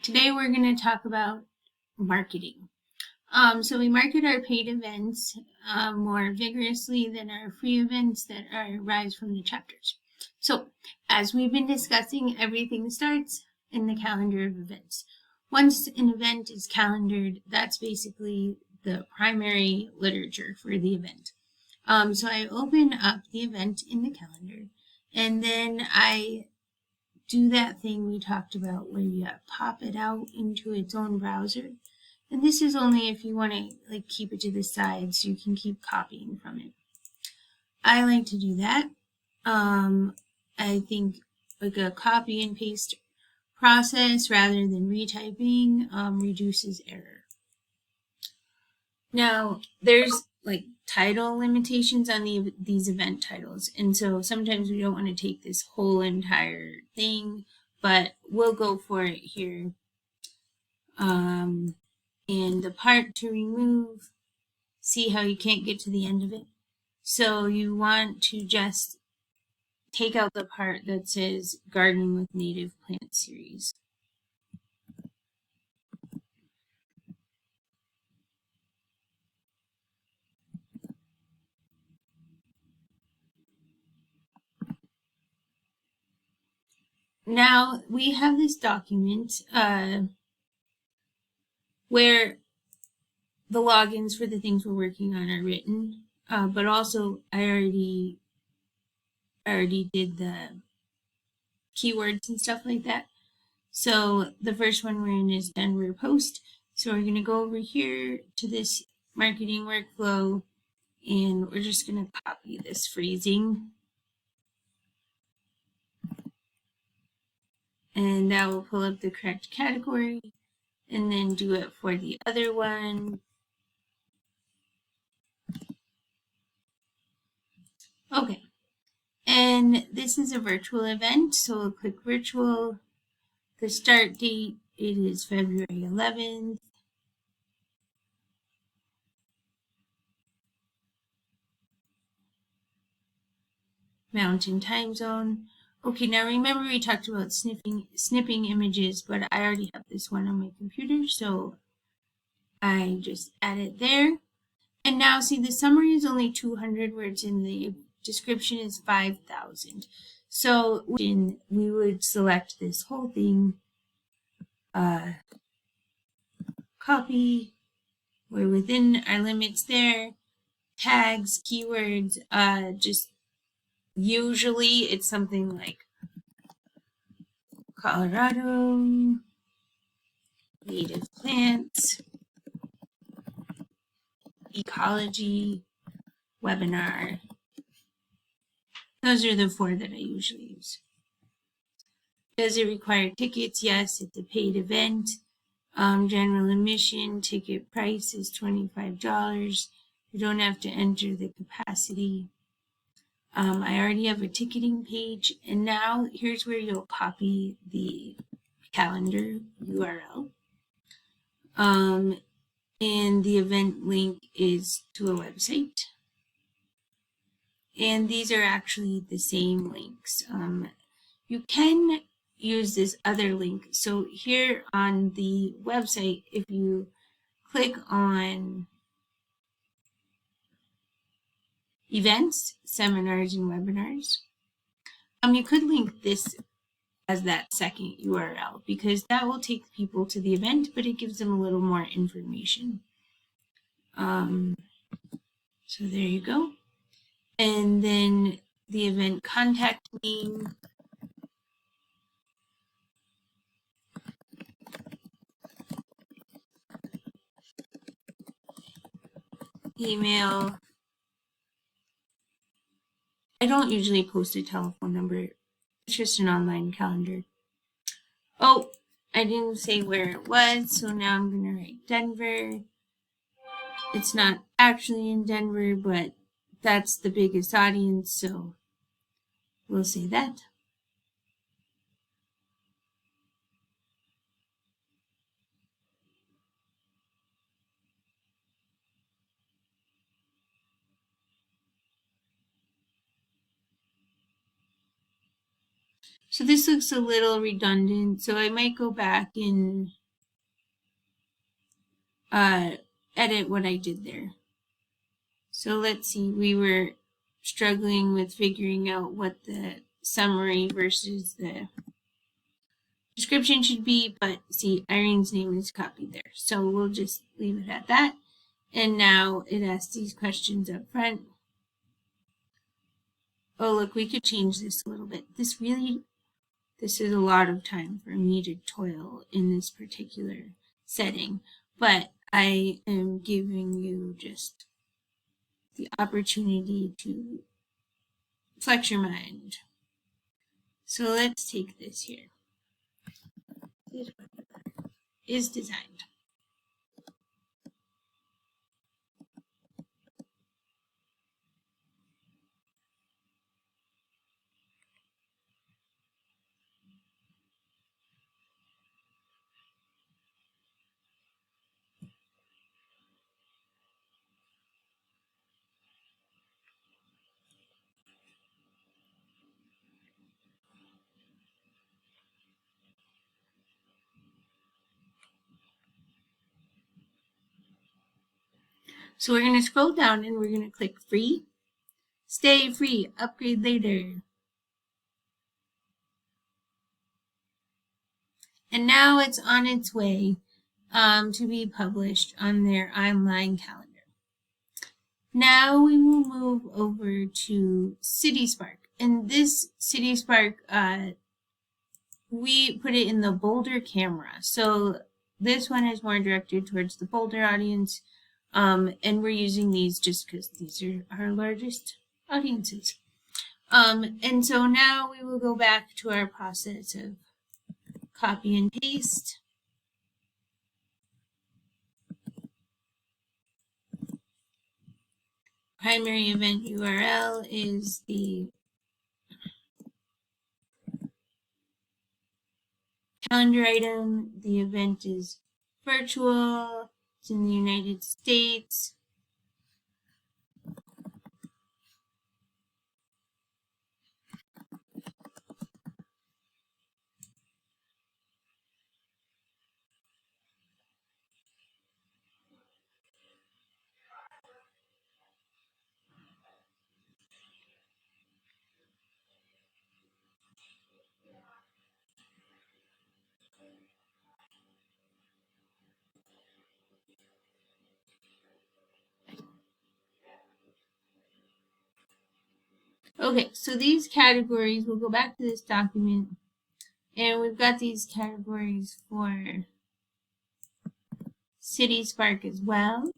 Today we're going to talk about marketing. So we market our paid events more vigorously than our free events that arise from the chapters. So as we've been discussing, everything starts in the calendar of events. Once an event is calendared, that's basically the primary literature for the event. So I open up the event in the calendar, and then I do that thing we talked about where you pop it out into its own browser. And this is only if you want to keep it to the side so you can keep copying from it. I like to do that. I think a copy and paste process rather than retyping reduces error. Now, there's title limitations on these event titles, and so sometimes we don't want to take this whole entire thing, but we'll go for it here. And the part to remove, see how you can't get to the end of it? So you want to just take out the part that says Gardening with Native Plant Series. Now we have this document where the logins for the things we're working on are written, but also I already did the keywords and stuff like that. So the first one we're in is Denver Post. So we're going to go over here to this marketing workflow, and we're just going to copy this phrasing. And that will pull up the correct category, and then do it for the other one. Okay, and this is a virtual event, so we'll click virtual. The start date, it is February 11th. Mountain time zone. Okay, now remember we talked about snipping images, but I already have this one on my computer, so I just add it there. And now see, the summary is only 200 words and the description is 5,000. So we would select this whole thing, copy, we're within our limits there, tags, keywords, just usually it's something like Colorado, native plants, ecology, webinar. Those are the 4 that I usually use. Does it require tickets? Yes, it's a paid event. General admission, ticket price is $25. You don't have to enter the capacity. I already have a ticketing page, and now here's where you'll copy the calendar URL. And the event link is to a website. And these are actually the same links. You can use this other link. So here on the website, if you click on events, seminars, and webinars, you could link this as that second URL because that will take people to the event, but it gives them a little more information. So there you go. And then the event contact name, email. I don't usually post a telephone number. It's just an online calendar. Oh, I didn't say where it was, so now I'm going to write Denver. It's not actually in Denver, but that's the biggest audience, so we'll say that. So this looks a little redundant, so I might go back and edit what I did there. So let's see, we were struggling with figuring out what the summary versus the description should be, but see, Irene's name is copied there. So we'll just leave it at that. And now it asks these questions up front. Oh, look, we could change this a little bit. This is a lot of time for me to toil in this particular setting, but I am giving you just the opportunity to flex your mind. So let's take this here. This is designed. So we're going to scroll down and we're going to click free. Stay free, upgrade later. And now it's on its way to be published on their online calendar. Now we will move over to CitySpark. And this CitySpark, we put it in the Boulder camera. So this one is more directed towards the Boulder audience. And we're using these just because these are our largest audiences. And so now we will go back to our process of copy and paste. Primary event URL is the calendar item. The event is virtual. It's in the United States. Okay, so these categories, we'll go back to this document, and we've got these categories for CitySpark as well.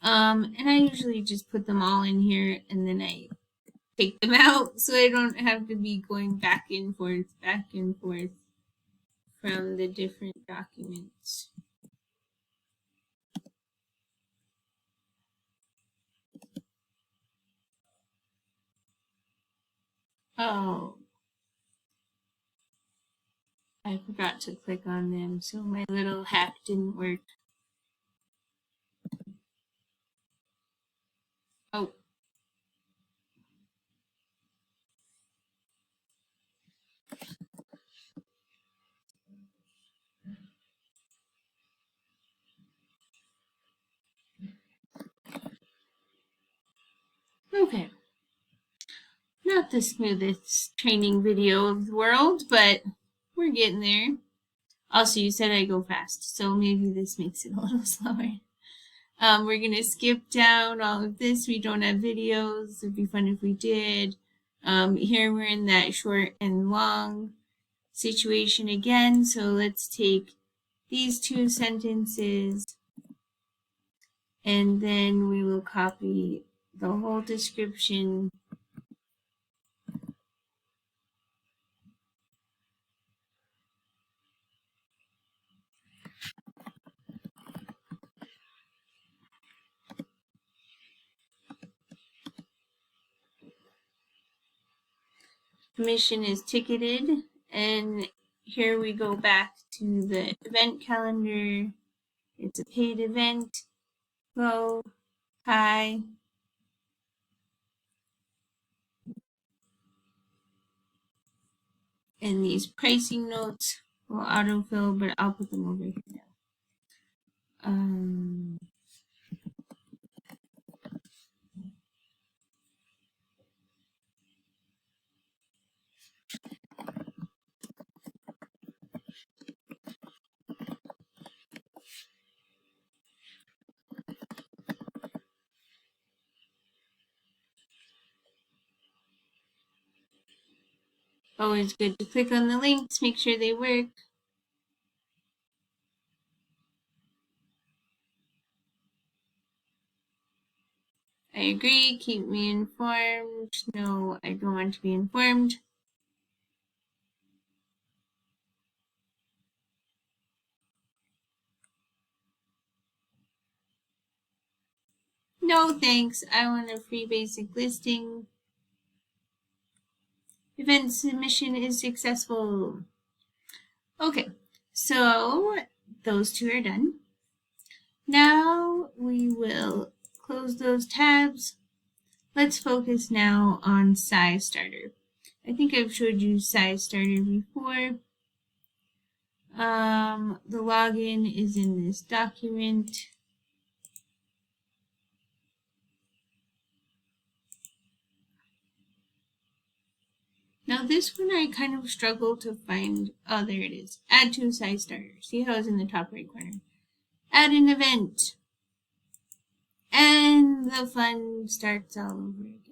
And I usually just put them all in here and then I take them out so I don't have to be going back and forth from the different documents. Oh, I forgot to click on them, so my little hack didn't work. Oh. Okay. Not the smoothest training video of the world, but we're getting there. Also, you said I go fast, so maybe this makes it a little slower. We're going to skip down all of this. We don't have videos. It'd be fun if we did. Here we're in that short and long situation again. So let's take these two sentences and then we will copy the whole description. Mission is ticketed, and here we go back to the event calendar. It's a paid event. Go, hi. And these pricing notes will autofill, but I'll put them over here now. Um, Always good to click on the links, make sure they work. I agree, keep me informed. No, I don't want to be informed. No thanks, I want a free basic listing. Event submission is successful. Okay, so those two are done. Now we will close those tabs. Let's focus now on SciStarter. I think I've showed you SciStarter before. The login is in this document. Now this one I kind of struggle to find. Oh, there it is. Add to SciStarter. See how it's in the top right corner. Add an event. And the fun starts all over again.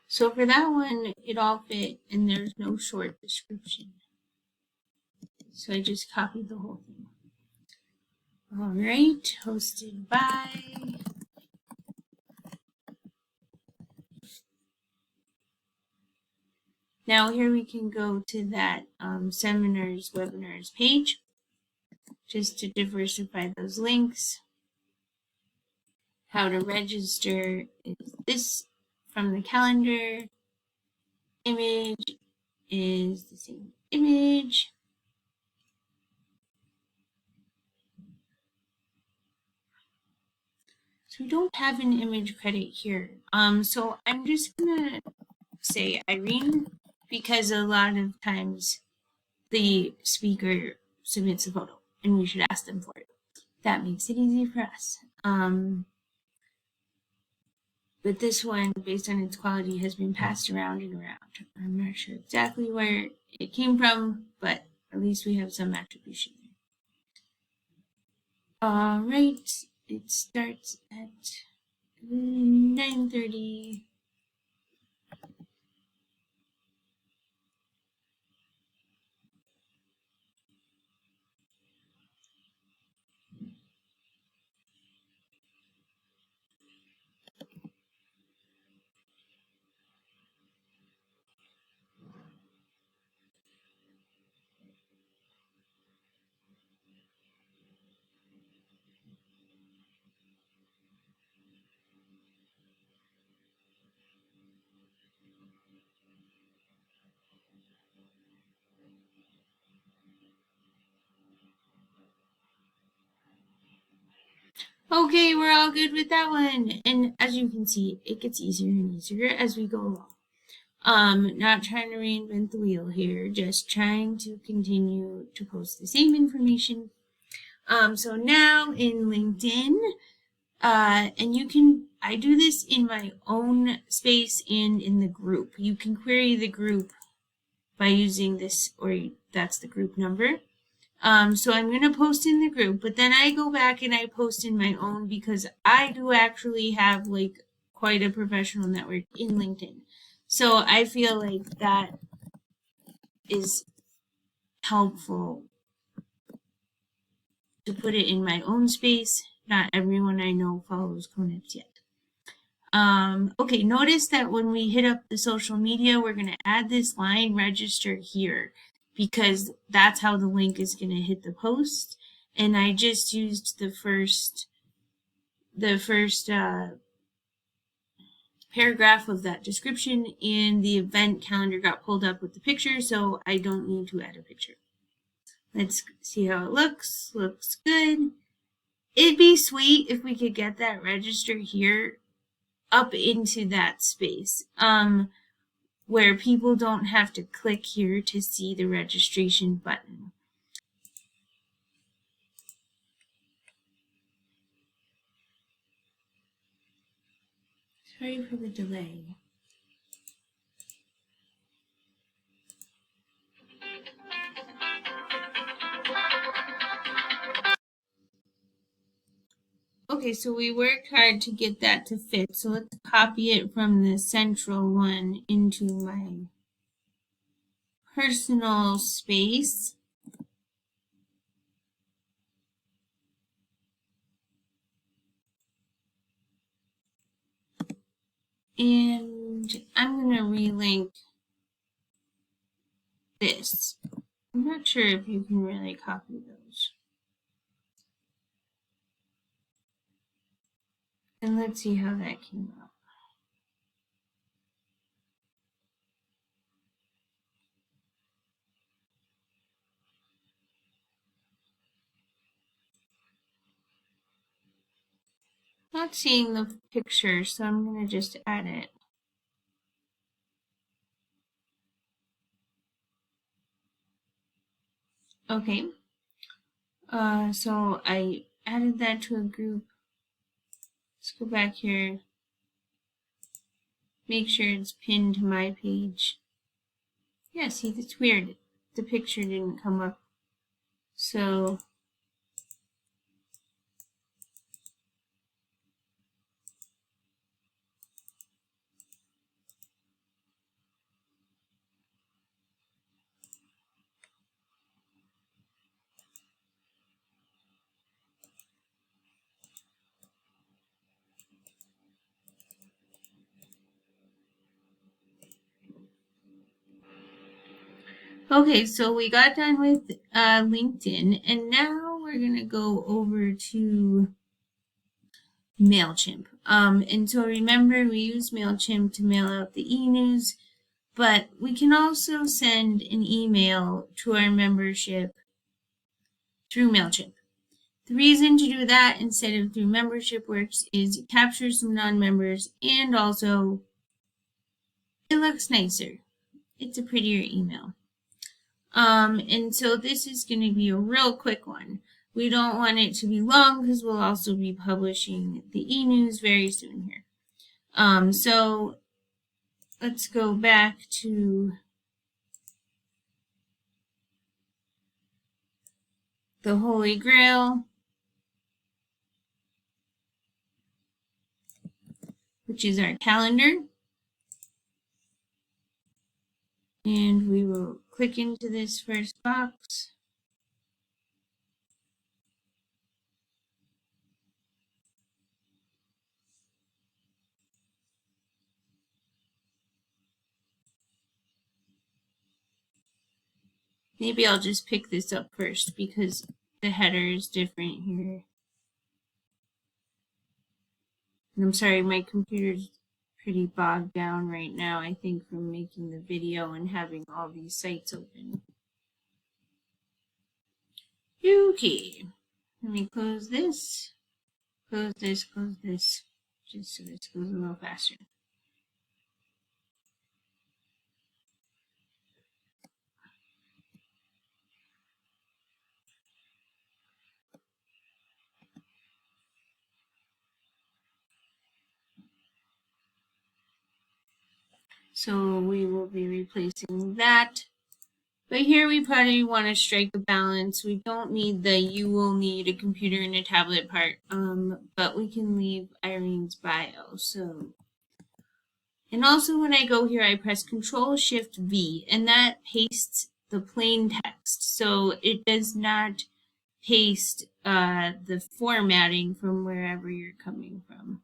So for that one, it all fit and there's no short description. So I just copied the whole thing. All right, hosted by. Now here we can go to that seminars, webinars page, just to diversify those links. How to register is this from the calendar. Image is the same image. So we don't have an image credit here. So I'm just gonna say Irene because a lot of times the speaker submits a photo and we should ask them for it. That makes it easy for us. But this one, based on its quality, has been passed around and around. I'm not sure exactly where it came from, but at least we have some attribution there. All right, it starts at 9:30. Okay, we're all good with that one. And as you can see, it gets easier and easier as we go along. Not trying to reinvent the wheel here, just trying to continue to post the same information. So now in LinkedIn, and I do this in my own space and in the group. You can query the group by using this, or that's the group number. So I'm going to post in the group, but then I go back and I post in my own because I do actually have like quite a professional network in LinkedIn. So I feel like that is helpful to put it in my own space. Not everyone I know follows CoNPS yet. Okay, notice that when we hit up the social media, we're going to add this line register here because that's how the link is going to hit the post. And I just used the first paragraph of that description, and the event calendar got pulled up with the picture, so I don't need to add a picture. Let's see how it looks. Looks good. It'd be sweet if we could get that register here up into that space, where people don't have to click here to see the registration button. Sorry for the delay. Okay, so we worked hard to get that to fit. So let's copy it from the central one into my personal space. And I'm going to relink this. I'm not sure if you can really copy those. And let's see how that came out. Not seeing the picture, so I'm going to just add it. Okay. So I added that to a group. Let's go back here. Make sure it's pinned to my page. Yeah, see, that's weird. The picture didn't come up. So okay, so we got done with LinkedIn, and now we're going to go over to MailChimp. And so remember, we use MailChimp to mail out the e-news, but we can also send an email to our membership through MailChimp. The reason to do that instead of through membership works is it captures some non-members, and also it looks nicer. It's a prettier email. And so this is going to be a real quick one. We don't want it to be long because we'll also be publishing the e-news very soon here. So let's go back to the Holy Grail, which is our calendar. And we will click into this first box. Maybe I'll just pick this up first because the header is different here. And I'm sorry, my computer's pretty bogged down right now, I think, from making the video and having all these sites open. Okay, let me close this, just so this goes a little faster. So we will be replacing that. But here we probably want to strike a balance. We don't need the you will need a computer and a tablet part, but we can leave Irene's bio. So, and also when I go here, I press Control-Shift-V, and that pastes the plain text. So it does not paste the formatting from wherever you're coming from.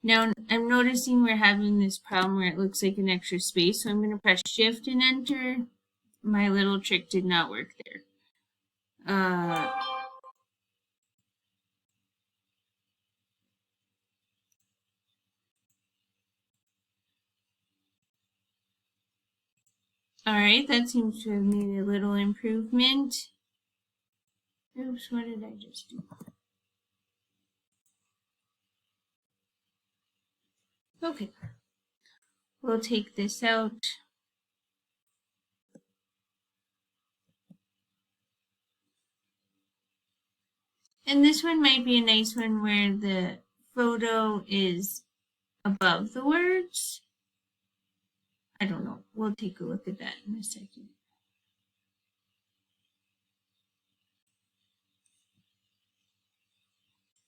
Now I'm noticing we're having this problem where it looks like an extra space, so I'm going to press Shift and Enter. My little trick did not work there. All right, that seems to have made a little improvement. Oops, what did I just do? Okay, we'll take this out. And this one might be a nice one where the photo is above the words. I don't know. We'll take a look at that in a second.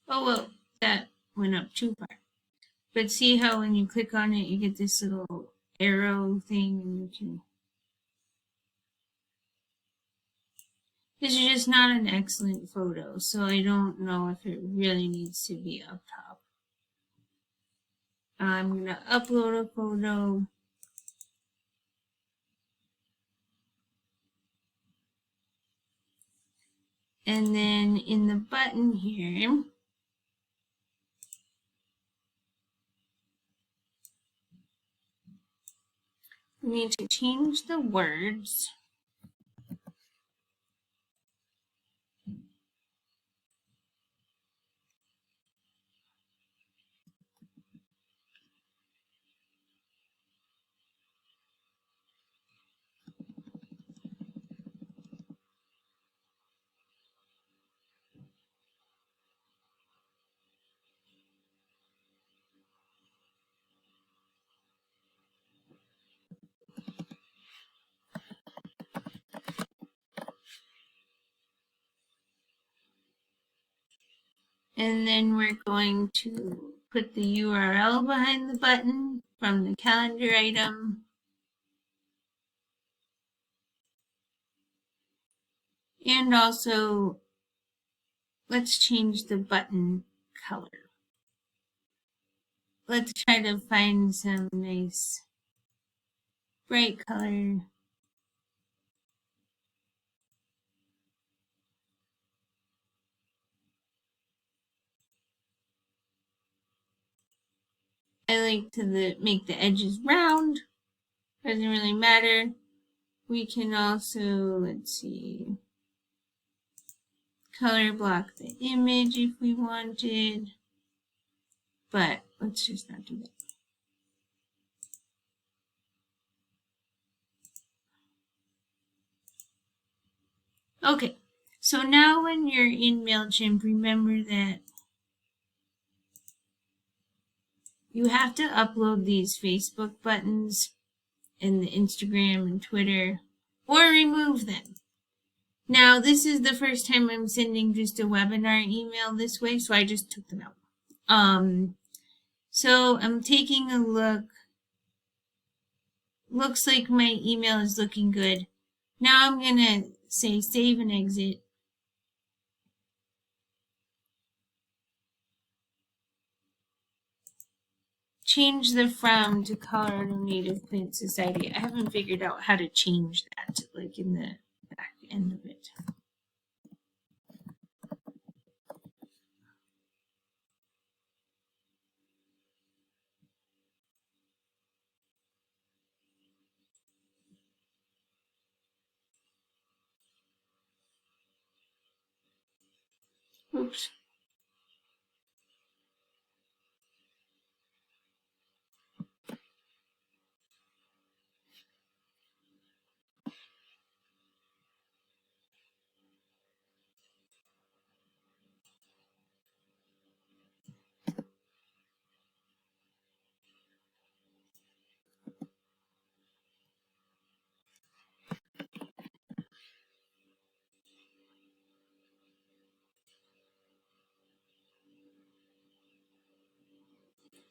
Oh, well, that went up too far. But see how when you click on it, you get this little arrow thing and you can... This is just not an excellent photo, so I don't know if it really needs to be up top. I'm going to upload a photo. And then in the button here, we need to change the words. And then we're going to put the URL behind the button from the calendar item. And also, let's change the button color. Let's try to find some nice bright color. I like to make the edges round. Doesn't really matter. We can also, let's see, color block the image if we wanted. But let's just not do that. Okay, so now when you're in MailChimp, remember that you have to upload these Facebook buttons and the Instagram and Twitter, or remove them. Now, this is the first time I'm sending just a webinar email this way, so I just took them out. So I'm taking a look. Looks like my email is looking good. Now I'm going to say save and exit. Change the from to Colorado Native Plant Society. I haven't figured out how to change that, like in the back end of it. Oops.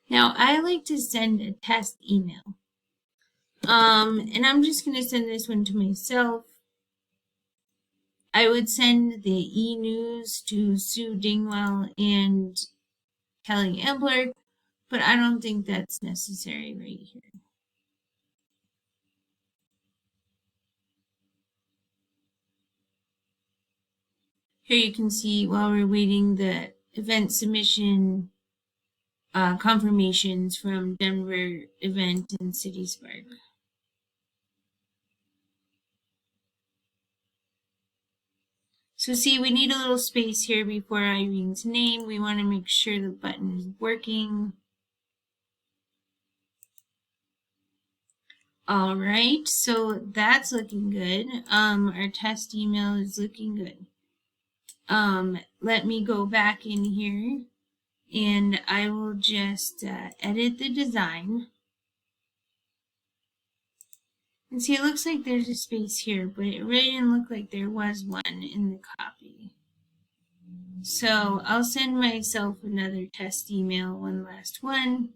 Now I like to send a test email. And I'm just going to send this one to myself. I would send the e-news to Sue Dingwell and Kelly Embler, but I don't think that's necessary right here. Here you can see while we're waiting the event submission confirmations from Denver event and City Spark. So see, we need a little space here before Irene's name. We want to make sure the button is working. All right, so that's looking good. Our test email is looking good. Let me go back in here and I will just edit the design. And see, it looks like there's a space here, but it really didn't look like there was one in the copy. So I'll send myself another test email, one last one.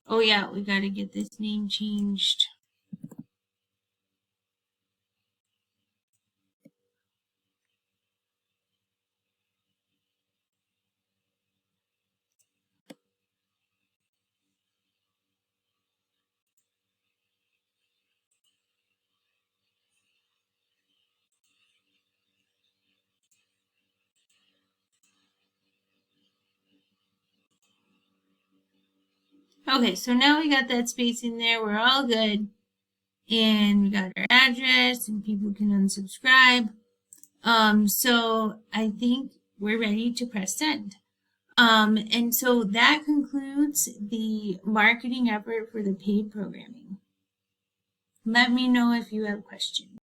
Oh yeah, we got to get this name changed. Okay, so now we got that space in there. We're all good. And we got our address and people can unsubscribe. So I think we're ready to press send. And so that concludes the marketing effort for the paid programming. Let me know if you have questions.